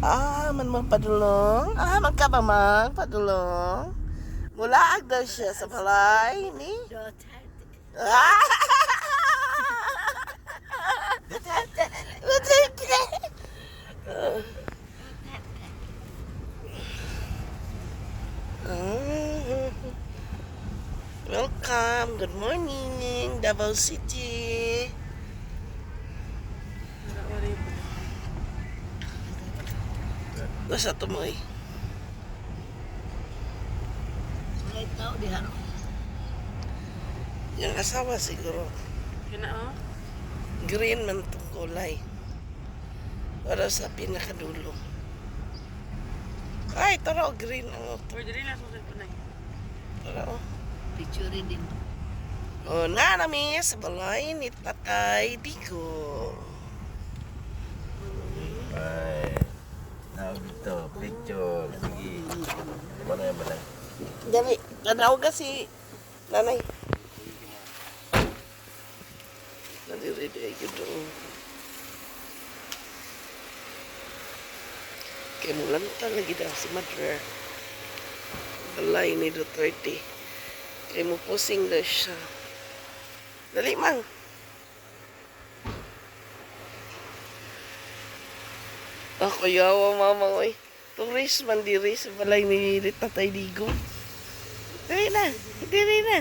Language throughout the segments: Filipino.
Man magpadulong. Magkabamang padulong. Mulaag daw siya sa balay ni. Ah! Welcome. Good morning, Davao City. Basta tumoy. May tao diha. Yung asawa siguro. Kina oh. Green man itong kulay. Para sa pinakadulo. Ay, tara o green ang auto. Pwede rin nasa sa punay. Tara o. Picture din. O, nanami sa balay ni Tatay Digo. Ay, now dito, picture. Sige. Mana yang mana? Dami, tanaw ka si nanay. Naliridi ay yun. Kaya mulan talaga daw si Madre. Balay ni Duterte. Kaya mo posing daw siya. Dali mang. Ako yawa mama oy. Tourist man diri sa balay ni Tatay Digo. Dali na. Dali na.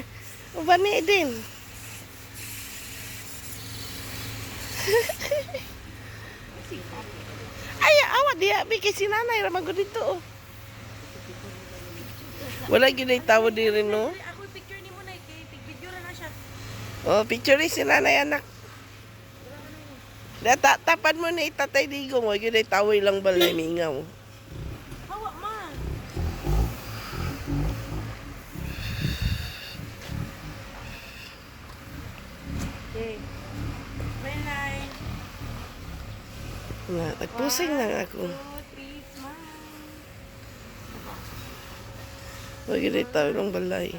Ubani din. Ay, awa diya. Biki si nanay. Ramagod dito. Oh. Wala ginay tawo diri no. Ako picture ni mo na kay picture na siya. Oh, picture ni si nanay anak. Tapan mo na Tatay Digo mo. Ginay tawo ilang balay mingaw. Hawa ma. Okay. May line. Nagpusing lang ako. 2, 3, smile. Huwag ginay tawo ilang balay.